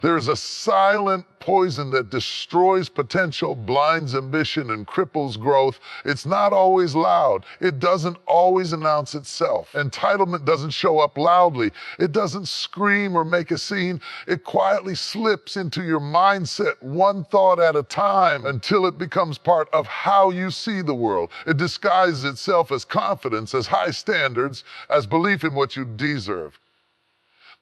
There's a silent poison that destroys potential, blinds ambition, and cripples growth. It's not always loud. It doesn't always announce itself. Entitlement doesn't show up loudly. It doesn't scream or make a scene. It quietly slips into your mindset, one thought at a time, until it becomes part of how you see the world. It disguises itself as confidence, as high standards, as belief in what you deserve.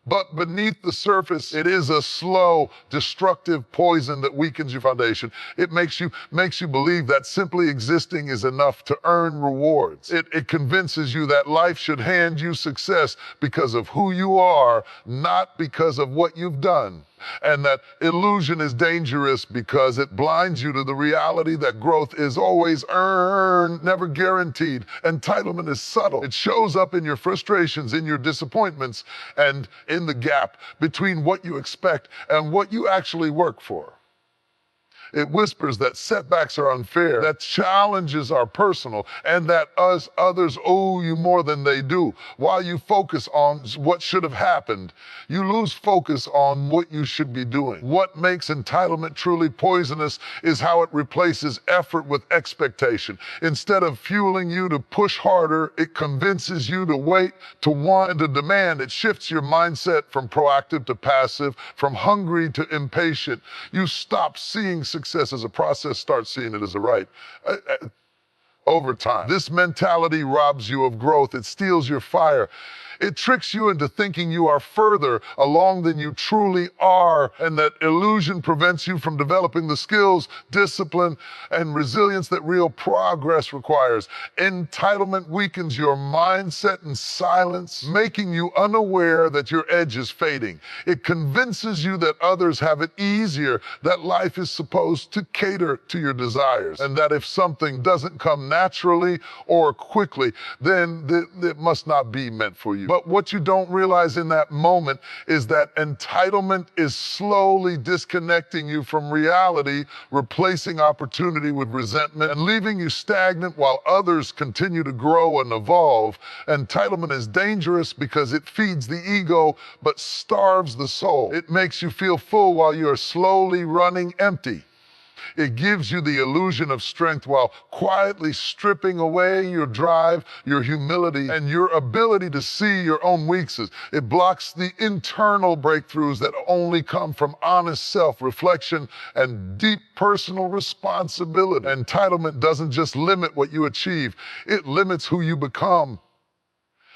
But beneath the surface, it is a slow, destructive poison that weakens your foundation. It makes you believe that simply existing is enough to earn rewards. It convinces you that life should hand you success because of who you are, not because of what you've done. And that illusion is dangerous because it blinds you to the reality that growth is always earned, never guaranteed. Entitlement is subtle. It shows up in your frustrations, in your disappointments, and in the gap between what you expect and what you actually work for. It whispers that setbacks are unfair, that challenges are personal, and that others owe you more than they do. While you focus on what should have happened, you lose focus on what you should be doing. What makes entitlement truly poisonous is how it replaces effort with expectation. Instead of fueling you to push harder, it convinces you to wait, to want, and to demand. It shifts your mindset from proactive to passive, from hungry to impatient. You stop seeing success as a process, start seeing it as a right. Over time, this mentality robs you of growth. It steals your fire. It tricks you into thinking you are further along than you truly are, and that illusion prevents you from developing the skills, discipline, and resilience that real progress requires. Entitlement weakens your mindset in silence, making you unaware that your edge is fading. It convinces you that others have it easier, that life is supposed to cater to your desires, and that if something doesn't come naturally or quickly, then it must not be meant for you. But what you don't realize in that moment is that entitlement is slowly disconnecting you from reality, replacing opportunity with resentment, and leaving you stagnant while others continue to grow and evolve. Entitlement is dangerous because it feeds the ego but starves the soul. It makes you feel full while you're slowly running empty. It gives you the illusion of strength while quietly stripping away your drive, your humility, and your ability to see your own weaknesses. It blocks the internal breakthroughs that only come from honest self-reflection and deep personal responsibility. Entitlement doesn't just limit what you achieve, it limits who you become.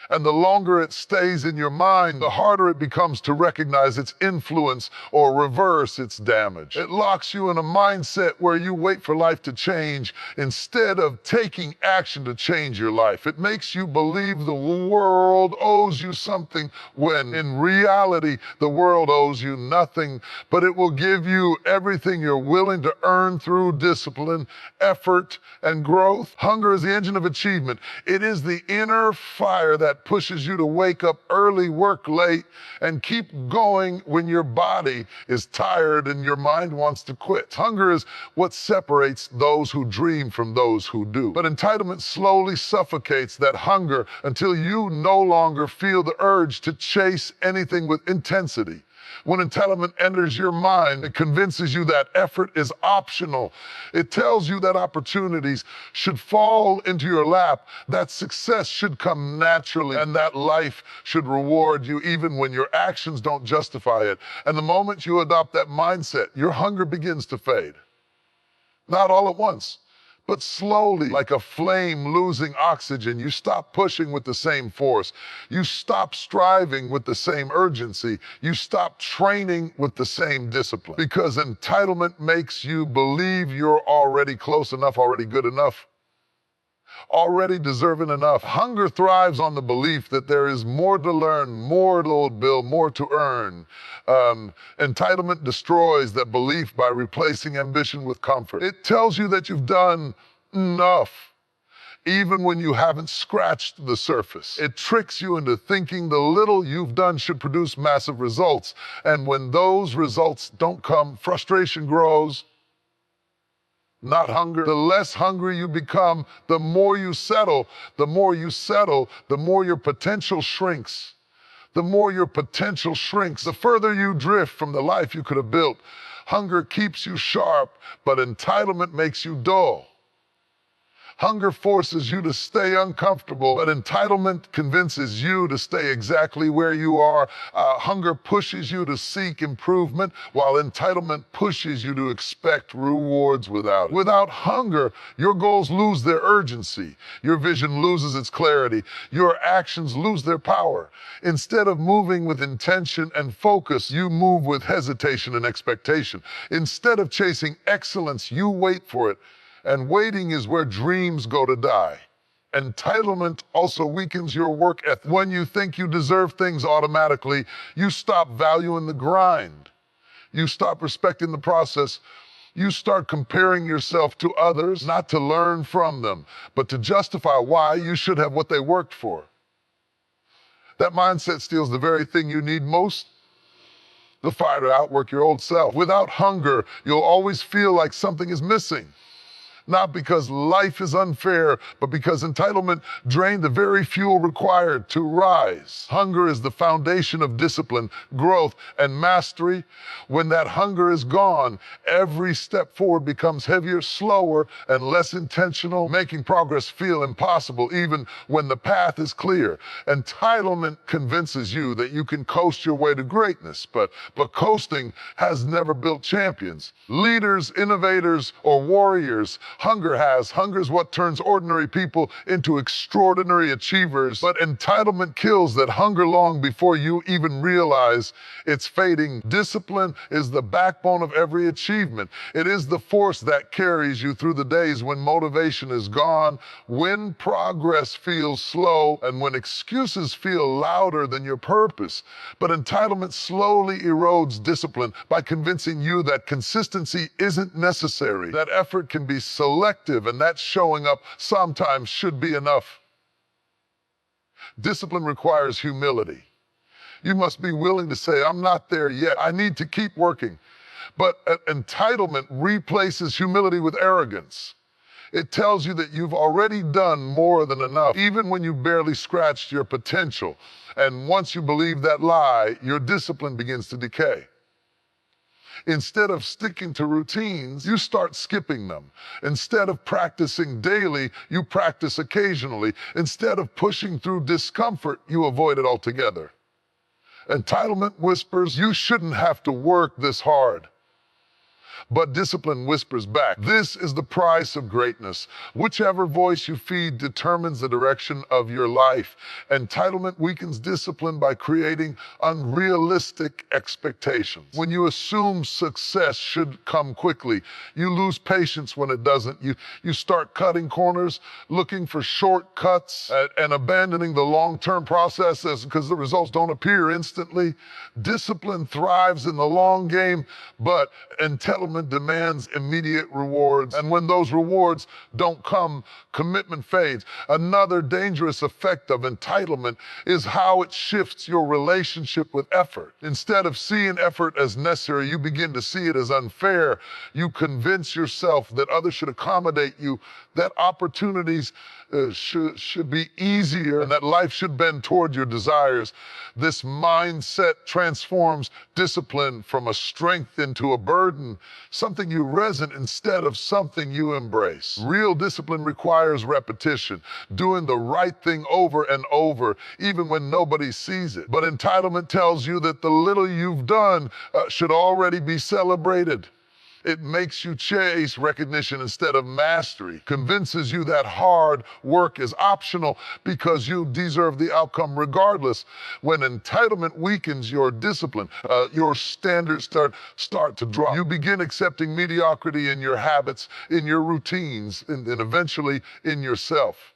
And the longer it stays in your mind, the harder it becomes to recognize its influence or reverse its damage. It locks you in a mindset where you wait for life to change instead of taking action to change your life. It makes you believe the world owes you something when in reality, the world owes you nothing, but it will give you everything you're willing to earn through discipline, effort, and growth. Hunger is the engine of achievement. It is the inner fire that pushes you to wake up early, work late, and keep going when your body is tired and your mind wants to quit. Hunger is what separates those who dream from those who do. But entitlement slowly suffocates that hunger until you no longer feel the urge to chase anything with intensity. When entitlement enters your mind, it convinces you that effort is optional. It tells you that opportunities should fall into your lap, that success should come naturally, and that life should reward you even when your actions don't justify it. And the moment you adopt that mindset, your hunger begins to fade. Not all at once, but slowly, like a flame losing oxygen. You stop pushing with the same force. You stop striving with the same urgency. You stop training with the same discipline. Because entitlement makes you believe you're already close enough, already good enough, already deserving enough. Hunger thrives on the belief that there is more to learn, more to build, more to earn. Entitlement destroys that belief by replacing ambition with comfort. It tells you that you've done enough, even when you haven't scratched the surface. It tricks you into thinking the little you've done should produce massive results. And when those results don't come, frustration grows, not hunger. The less hungry you become, the more you settle. The more you settle, the more your potential shrinks. the more your potential shrinks, the further you drift from the life you could have built. Hunger keeps you sharp, but entitlement makes you dull. Hunger forces you to stay uncomfortable, but entitlement convinces you to stay exactly where you are. Hunger pushes you to seek improvement, while entitlement pushes you to expect rewards without it. Without hunger, your goals lose their urgency. Your vision loses its clarity. Your actions lose their power. Instead of moving with intention and focus, you move with hesitation and expectation. Instead of chasing excellence, you wait for it. And waiting is where dreams go to die. Entitlement also weakens your work ethic. When you think you deserve things automatically, you stop valuing the grind. You stop respecting the process. You start comparing yourself to others, not to learn from them, but to justify why you should have what they worked for. That mindset steals the very thing you need most, the fire to outwork your old self. Without hunger, you'll always feel like something is missing. Not because life is unfair, but because entitlement drained the very fuel required to rise. Hunger is the foundation of discipline, growth, and mastery. When that hunger is gone, every step forward becomes heavier, slower, and less intentional, making progress feel impossible even when the path is clear. Entitlement convinces you that you can coast your way to greatness, but coasting has never built champions. Leaders, innovators, or warriors, hunger has. Hunger is what turns ordinary people into extraordinary achievers. But entitlement kills that hunger long before you even realize it's fading. Discipline is the backbone of every achievement. It is the force that carries you through the days when motivation is gone, when progress feels slow, and when excuses feel louder than your purpose. But entitlement slowly erodes discipline by convincing you that consistency isn't necessary, that effort can be selective, and that showing up sometimes should be enough. Discipline requires humility. You must be willing to say, I'm not there yet. I need to keep working. But entitlement replaces humility with arrogance. It tells you that you've already done more than enough, even when you barely scratched your potential. And once you believe that lie, your discipline begins to decay. Instead of sticking to routines, you start skipping them. Instead of practicing daily, you practice occasionally. Instead of pushing through discomfort, you avoid it altogether. Entitlement whispers, you shouldn't have to work this hard. But discipline whispers back, this is the price of greatness. Whichever voice you feed determines the direction of your life. Entitlement weakens discipline by creating unrealistic expectations. When you assume success should come quickly, you lose patience when it doesn't. You start cutting corners, looking for shortcuts, and abandoning the long-term processes because the results don't appear instantly. Discipline thrives in the long game, but entitlement demands immediate rewards. And when those rewards don't come, commitment fades. Another dangerous effect of entitlement is how it shifts your relationship with effort. Instead of seeing effort as necessary, you begin to see it as unfair. You convince yourself that others should accommodate you, that opportunities should be easier, and that life should bend toward your desires. This mindset transforms discipline from a strength into a burden, something you resent instead of something you embrace. Real discipline requires repetition, doing the right thing over and over, even when nobody sees it. But entitlement tells you that the little you've done should already be celebrated. It makes you chase recognition instead of mastery, convinces you that hard work is optional because you deserve the outcome regardless. When entitlement weakens your discipline, your standards start to drop. You begin accepting mediocrity in your habits, in your routines, and eventually in yourself.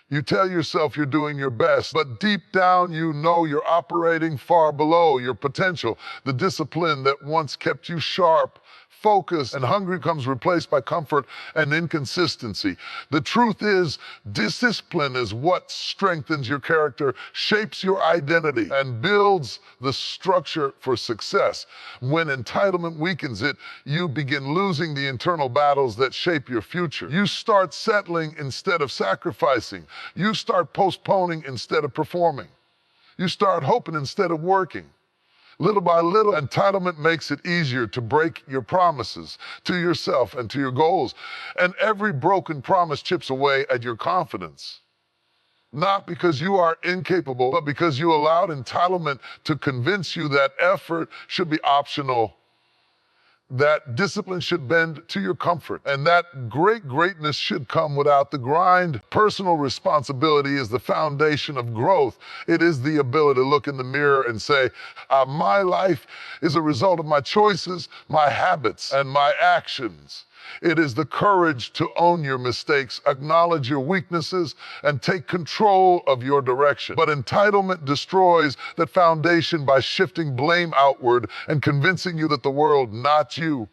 You tell yourself you're doing your best, but deep down you know you're operating far below your potential. The discipline that once kept you sharp, focused, and hungry becomes replaced by comfort and inconsistency. The truth is, discipline is what strengthens your character, shapes your identity, and builds the structure for success. When entitlement weakens it, you begin losing the internal battles that shape your future. You start settling instead of sacrificing. You start postponing instead of performing. You start hoping instead of working. Little by little, entitlement makes it easier to break your promises to yourself and to your goals. And every broken promise chips away at your confidence. Not because you are incapable, but because you allowed entitlement to convince you that effort should be optional, that discipline should bend to your comfort, and that greatness should come without the grind. Personal responsibility is the foundation of growth. It is the ability to look in the mirror and say, my life is a result of my choices, my habits, and my actions. It is the courage to own your mistakes, acknowledge your weaknesses, and take control of your direction. But entitlement destroys that foundation by shifting blame outward and convincing you that the world, not you,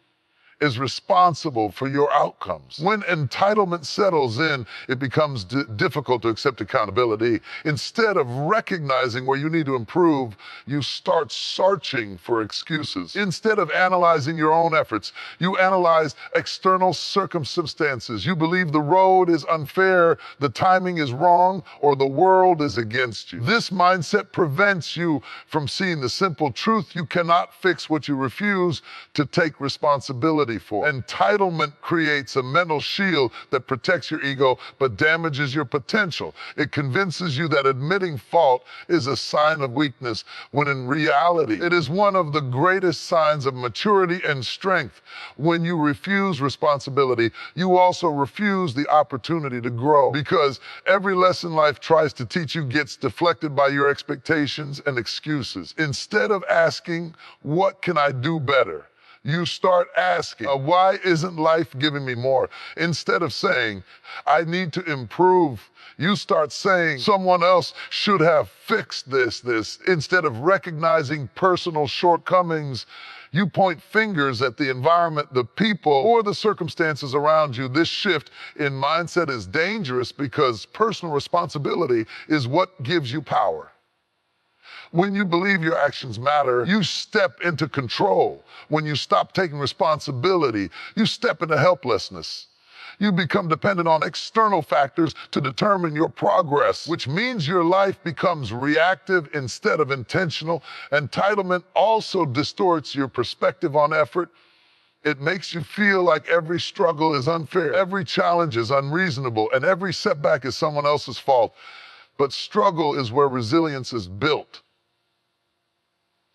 is responsible for your outcomes. When entitlement settles in, it becomes difficult to accept accountability. Instead of recognizing where you need to improve, you start searching for excuses. Instead of analyzing your own efforts, you analyze external circumstances. You believe the road is unfair, the timing is wrong, or the world is against you. This mindset prevents you from seeing the simple truth: you cannot fix what you refuse to take responsibility for. Entitlement creates a mental shield that protects your ego but damages your potential. It convinces you that admitting fault is a sign of weakness, when in reality, it is one of the greatest signs of maturity and strength. When you refuse responsibility, you also refuse the opportunity to grow, because every lesson life tries to teach you gets deflected by your expectations and excuses. Instead of asking, what can I do better? You start asking, why isn't life giving me more? Instead of saying, I need to improve, you start saying, someone else should have fixed this. Instead of recognizing personal shortcomings, you point fingers at the environment, the people, or the circumstances around you. This shift in mindset is dangerous because personal responsibility is what gives you power. When you believe your actions matter, you step into control. When you stop taking responsibility, you step into helplessness. You become dependent on external factors to determine your progress, which means your life becomes reactive instead of intentional. Entitlement also distorts your perspective on effort. It makes you feel like every struggle is unfair, every challenge is unreasonable, and every setback is someone else's fault. But struggle is where resilience is built.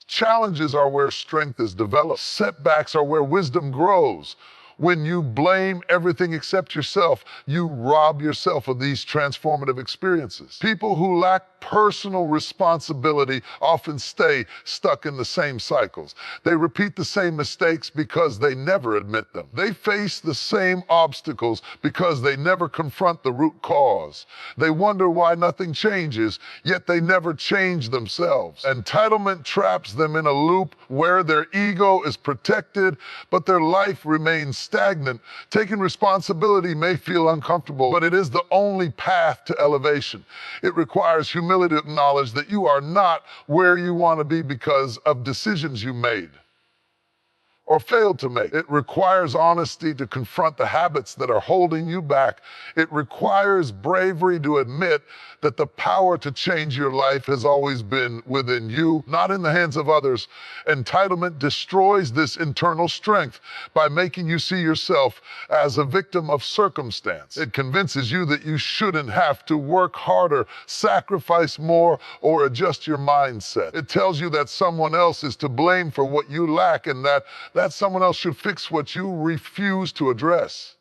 Challenges are where strength is developed. Setbacks are where wisdom grows. When you blame everything except yourself, you rob yourself of these transformative experiences. People who lack personal responsibility often stay stuck in the same cycles. They repeat the same mistakes because they never admit them. They face the same obstacles because they never confront the root cause. They wonder why nothing changes, yet they never change themselves. Entitlement traps them in a loop where their ego is protected, but their life remains stagnant. Taking responsibility may feel uncomfortable, but it is the only path to elevation. It requires humility to acknowledge that you are not where you want to be because of decisions you made or failed to make. It requires honesty to confront the habits that are holding you back. It requires bravery to admit that the power to change your life has always been within you, not in the hands of others. Entitlement destroys this internal strength by making you see yourself as a victim of circumstance. It convinces you that you shouldn't have to work harder, sacrifice more, or adjust your mindset. It tells you that someone else is to blame for what you lack, and that someone else should fix what you refuse to address.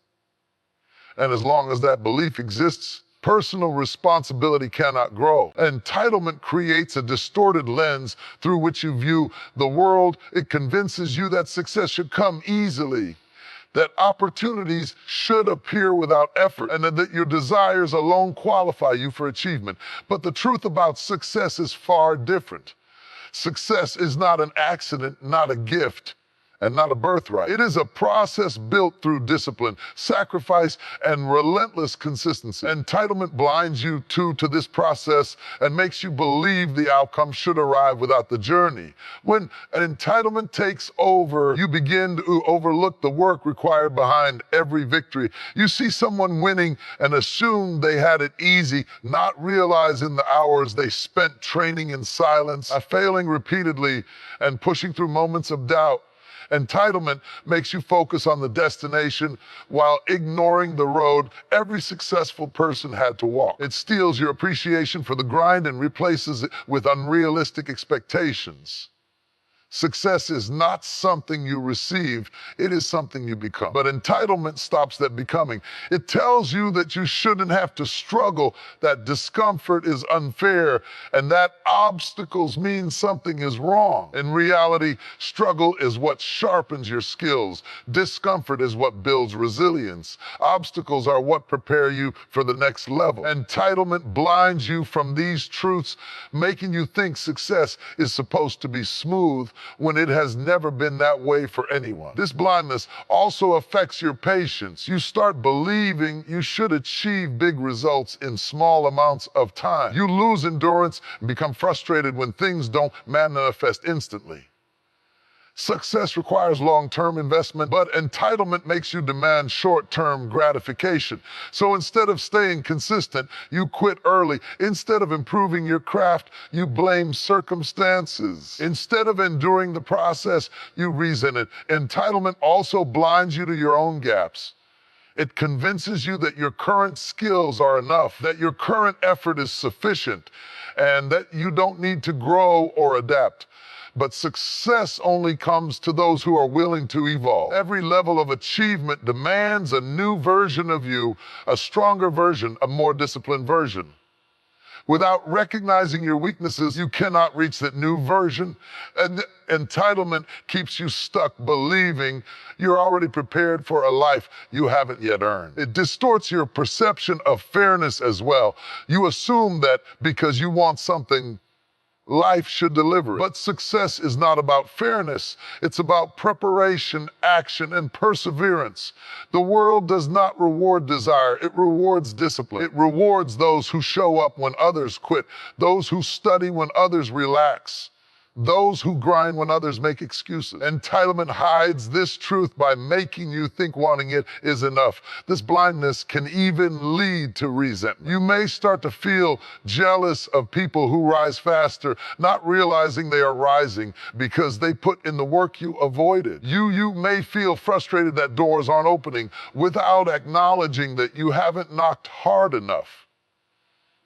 And as long as that belief exists, personal responsibility cannot grow. Entitlement creates a distorted lens through which you view the world. It convinces you that success should come easily, that opportunities should appear without effort, and that your desires alone qualify you for achievement. But the truth about success is far different. Success is not an accident, not a gift. and not a birthright. It is a process built through discipline, sacrifice, and relentless consistency. Entitlement blinds you to this process and makes you believe the outcome should arrive without the journey. When an entitlement takes over, you begin to overlook the work required behind every victory. You see someone winning and assume they had it easy, not realizing the hours they spent training in silence, failing repeatedly, and pushing through moments of doubt. Entitlement makes you focus on the destination while ignoring the road every successful person had to walk. It steals your appreciation for the grind and replaces it with unrealistic expectations. Success is not something you receive, it is something you become. But entitlement stops that becoming. It tells you that you shouldn't have to struggle, that discomfort is unfair, and that obstacles mean something is wrong. In reality, struggle is what sharpens your skills. Discomfort is what builds resilience. Obstacles are what prepare you for the next level. Entitlement blinds you from these truths, making you think success is supposed to be smooth, when it has never been that way for anyone. This blindness also affects your patience. You start believing you should achieve big results in small amounts of time. You lose endurance and become frustrated when things don't manifest instantly. Success requires long-term investment, but entitlement makes you demand short-term gratification. So instead of staying consistent, you quit early. Instead of improving your craft, you blame circumstances. Instead of enduring the process, you resent it. Entitlement also blinds you to your own gaps. It convinces you that your current skills are enough, that your current effort is sufficient, and that you don't need to grow or adapt. But success only comes to those who are willing to evolve. Every level of achievement demands a new version of you, a stronger version, a more disciplined version. Without recognizing your weaknesses, you cannot reach that new version. And entitlement keeps you stuck believing you're already prepared for a life you haven't yet earned. It distorts your perception of fairness as well. You assume that because you want something, life should deliver it. But success is not about fairness. It's about preparation, action, and perseverance. The world does not reward desire. It rewards discipline. It rewards those who show up when others quit, those who study when others relax, those who grind when others make excuses. Entitlement hides this truth by making you think wanting it is enough. This blindness can even lead to resentment. You may start to feel jealous of people who rise faster, not realizing they are rising because they put in the work you avoided. You may feel frustrated that doors aren't opening without acknowledging that you haven't knocked hard enough.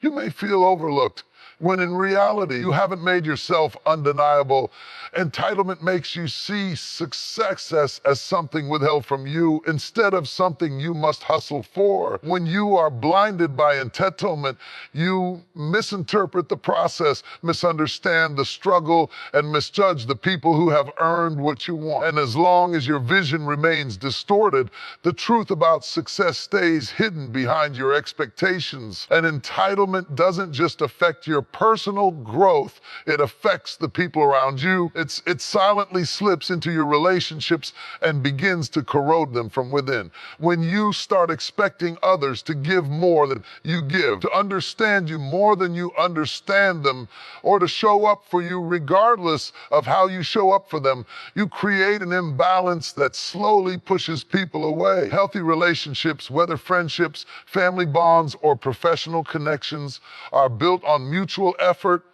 You may feel overlooked when in reality, you haven't made yourself undeniable. Entitlement makes you see success as something withheld from you instead of something you must hustle for. When you are blinded by entitlement, you misinterpret the process, misunderstand the struggle, and misjudge the people who have earned what you want. And as long as your vision remains distorted, the truth about success stays hidden behind your expectations. And entitlement doesn't just affect your personal growth, it affects the people around you. It silently slips into your relationships and begins to corrode them from within. When you start expecting others to give more than you give, to understand you more than you understand them, or to show up for you regardless of how you show up for them, you create an imbalance that slowly pushes people away. Healthy relationships, whether friendships, family bonds, or professional connections, are built on mutual effort,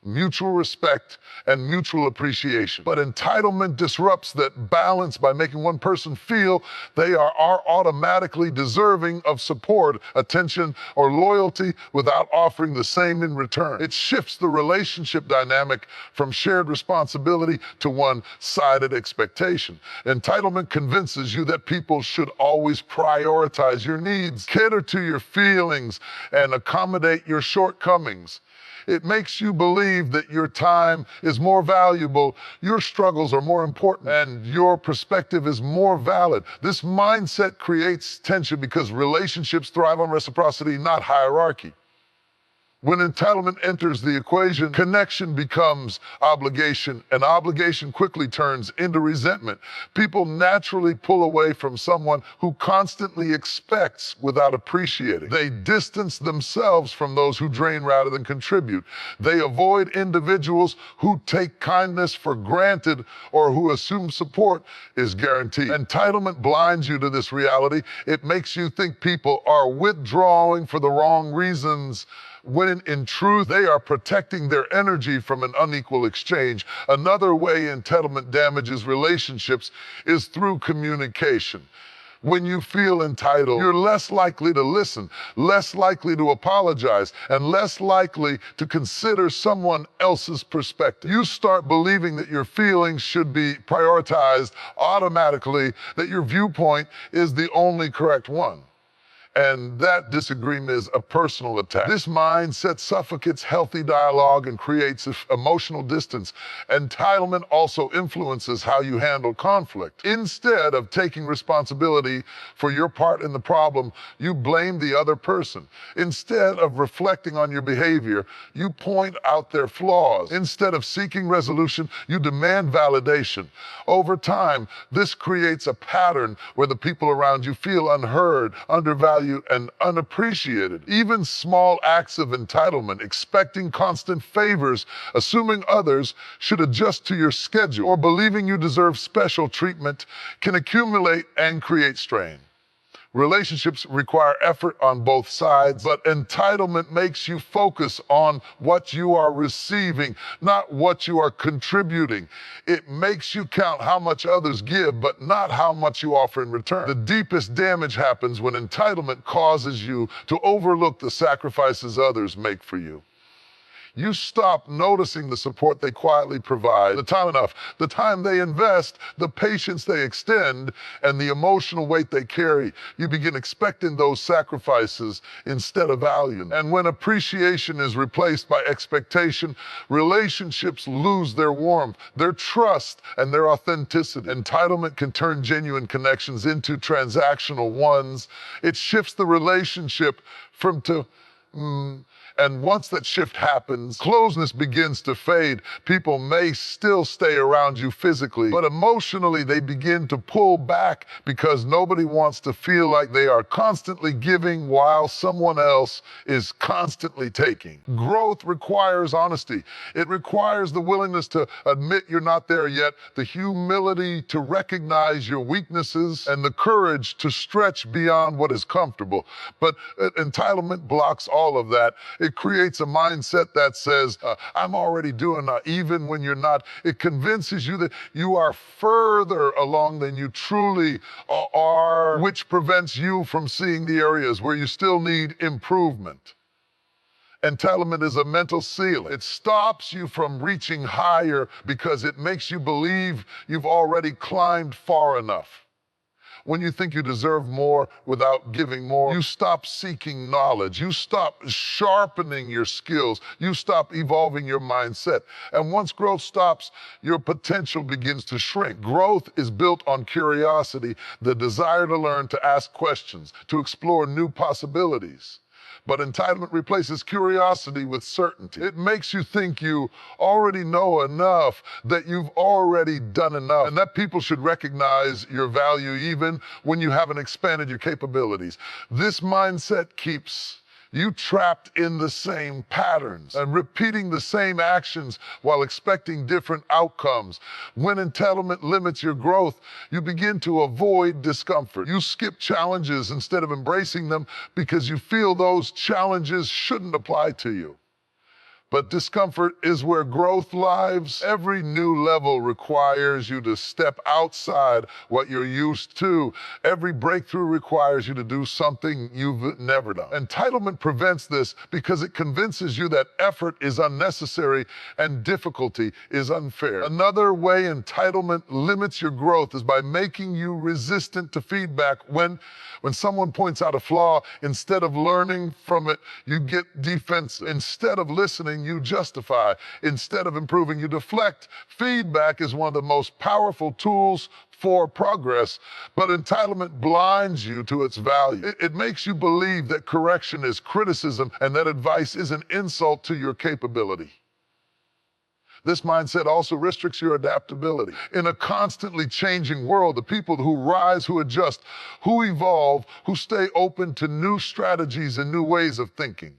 mutual respect, and mutual appreciation. But entitlement disrupts that balance by making one person feel they are automatically deserving of support, attention, or loyalty without offering the same in return. It shifts the relationship dynamic from shared responsibility to one-sided expectation. Entitlement convinces you that people should always prioritize your needs, cater to your feelings, and accommodate your shortcomings. It makes you believe that your time is more valuable, your struggles are more important, and your perspective is more valid. This mindset creates tension because relationships thrive on reciprocity, not hierarchy. When entitlement enters the equation, connection becomes obligation, and obligation quickly turns into resentment. People naturally pull away from someone who constantly expects without appreciating. They distance themselves from those who drain rather than contribute. They avoid individuals who take kindness for granted or who assume support is guaranteed. Entitlement blinds you to this reality. It makes you think people are withdrawing for the wrong reasons, when in truth, they are protecting their energy from an unequal exchange. Another way entitlement damages relationships is through communication. When you feel entitled, you're less likely to listen, less likely to apologize, and less likely to consider someone else's perspective. You start believing that your feelings should be prioritized automatically, that your viewpoint is the only correct one. And that disagreement is a personal attack. This mindset suffocates healthy dialogue and creates emotional distance. Entitlement also influences how you handle conflict. Instead of taking responsibility for your part in the problem, you blame the other person. Instead of reflecting on your behavior, you point out their flaws. Instead of seeking resolution, you demand validation. Over time, this creates a pattern where the people around you feel unheard, undervalued, and unappreciated. Even small acts of entitlement, expecting constant favors, assuming others should adjust to your schedule, or believing you deserve special treatment, can accumulate and create strain. Relationships require effort on both sides, but entitlement makes you focus on what you are receiving, not what you are contributing. It makes you count how much others give, but not how much you offer in return. The deepest damage happens when entitlement causes you to overlook the sacrifices others make for you. You stop noticing the support they quietly provide, the time they invest, the patience they extend, and the emotional weight they carry. You begin expecting those sacrifices instead of valuing them. And when appreciation is replaced by expectation, relationships lose their warmth, their trust, and their authenticity. Entitlement can turn genuine connections into transactional ones. It shifts the relationship and once that shift happens, closeness begins to fade. People may still stay around you physically, but emotionally they begin to pull back because nobody wants to feel like they are constantly giving while someone else is constantly taking. Growth requires honesty. It requires the willingness to admit you're not there yet, the humility to recognize your weaknesses, and the courage to stretch beyond what is comfortable. But entitlement blocks all of that. It creates a mindset that says, I'm already doing that, even when you're not. It convinces you that you are further along than you truly are, which prevents you from seeing the areas where you still need improvement. Entitlement is a mental ceiling. It stops you from reaching higher because it makes you believe you've already climbed far enough. When you think you deserve more without giving more, you stop seeking knowledge. You stop sharpening your skills. You stop evolving your mindset. And once growth stops, your potential begins to shrink. Growth is built on curiosity, the desire to learn, to ask questions, to explore new possibilities. But entitlement replaces curiosity with certainty. It makes you think you already know enough, that you've already done enough, and that people should recognize your value even when you haven't expanded your capabilities. This mindset keeps you trapped in the same patterns and repeating the same actions while expecting different outcomes. When entitlement limits your growth, you begin to avoid discomfort. You skip challenges instead of embracing them because you feel those challenges shouldn't apply to you. But discomfort is where growth lies. Every new level requires you to step outside what you're used to. Every breakthrough requires you to do something you've never done. Entitlement prevents this because it convinces you that effort is unnecessary and difficulty is unfair. Another way entitlement limits your growth is by making you resistant to feedback. When someone points out a flaw, instead of learning from it, you get defensive. Instead of listening, you justify. Instead of improving, you deflect. Feedback is one of the most powerful tools for progress, but entitlement blinds you to its value. It makes you believe that correction is criticism and that advice is an insult to your capability. This mindset also restricts your adaptability. In a constantly changing world, the people who rise, who adjust, who evolve, who stay open to new strategies and new ways of thinking.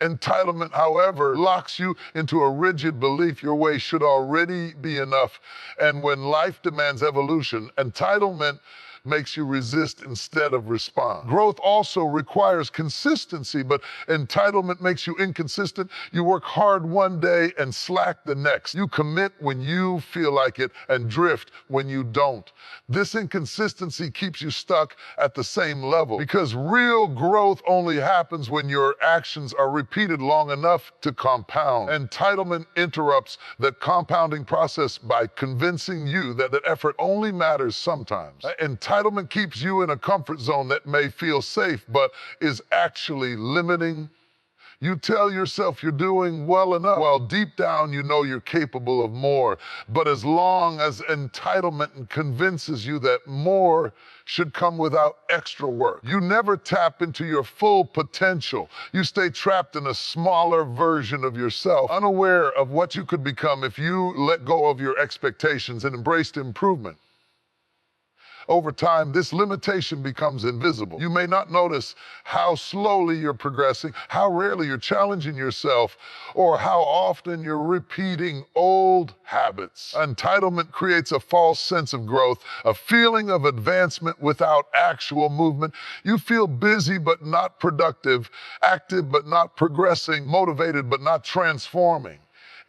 Entitlement, however, locks you into a rigid belief your way should already be enough. And when life demands evolution, entitlement makes you resist instead of respond. Growth also requires consistency, but entitlement makes you inconsistent. You work hard one day and slack the next. You commit when you feel like it and drift when you don't. This inconsistency keeps you stuck at the same level because real growth only happens when your actions are repeated long enough to compound. Entitlement interrupts that compounding process by convincing you that effort only matters sometimes. Entitlement keeps you in a comfort zone that may feel safe, but is actually limiting. You tell yourself you're doing well enough, while deep down you know you're capable of more. But as long as entitlement convinces you that more should come without extra work, you never tap into your full potential. You stay trapped in a smaller version of yourself, unaware of what you could become if you let go of your expectations and embraced improvement. Over time, this limitation becomes invisible. You may not notice how slowly you're progressing, how rarely you're challenging yourself, or how often you're repeating old habits. Entitlement creates a false sense of growth, a feeling of advancement without actual movement. You feel busy but not productive, active but not progressing, motivated but not transforming.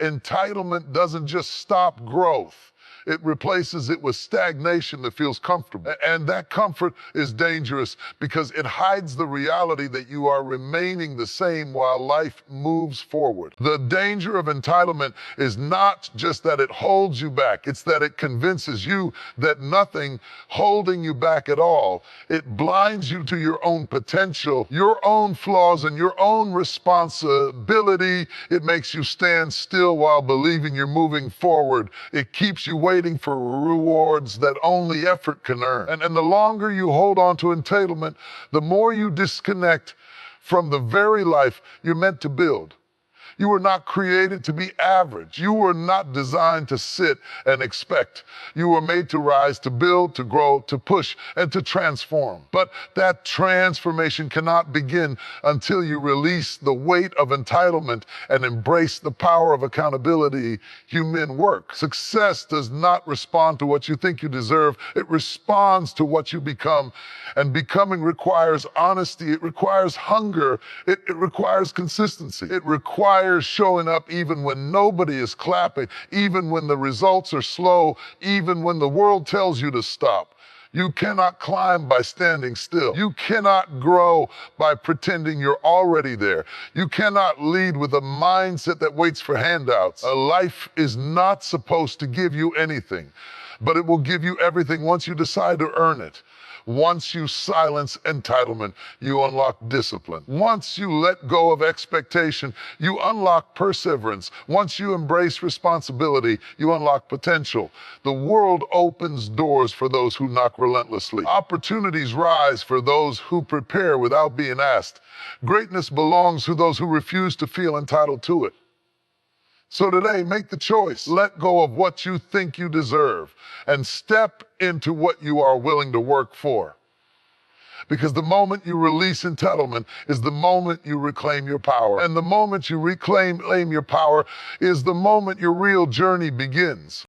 Entitlement doesn't just stop growth. It replaces it with stagnation that feels comfortable. And that comfort is dangerous because it hides the reality that you are remaining the same while life moves forward. The danger of entitlement is not just that it holds you back, it's that it convinces you that nothing holding you back at all. It blinds you to your own potential, your own flaws, and your own responsibility. It makes you stand still while believing you're moving forward. It keeps you waiting for rewards that only effort can earn. And the longer you hold on to entitlement, the more you disconnect from the very life you're meant to build. You were not created to be average. You were not designed to sit and expect. You were made to rise, to build, to grow, to push, and to transform. But that transformation cannot begin until you release the weight of entitlement and embrace the power of accountability, human work. Success does not respond to what you think you deserve. It responds to what you become. And becoming requires honesty. It requires hunger. It requires consistency. It requires showing up even when nobody is clapping, even when the results are slow, even when the world tells you to stop. You cannot climb by standing still. You cannot grow by pretending you're already there. You cannot lead with a mindset that waits for handouts. A life is not supposed to give you anything, but it will give you everything once you decide to earn it. Once you silence entitlement, you unlock discipline. Once you let go of expectation, you unlock perseverance. Once you embrace responsibility, you unlock potential. The world opens doors for those who knock relentlessly. Opportunities rise for those who prepare without being asked. Greatness belongs to those who refuse to feel entitled to it. So today, make the choice. Let go of what you think you deserve and step into what you are willing to work for. Because the moment you release entitlement is the moment you reclaim your power. And the moment you reclaim your power is the moment your real journey begins.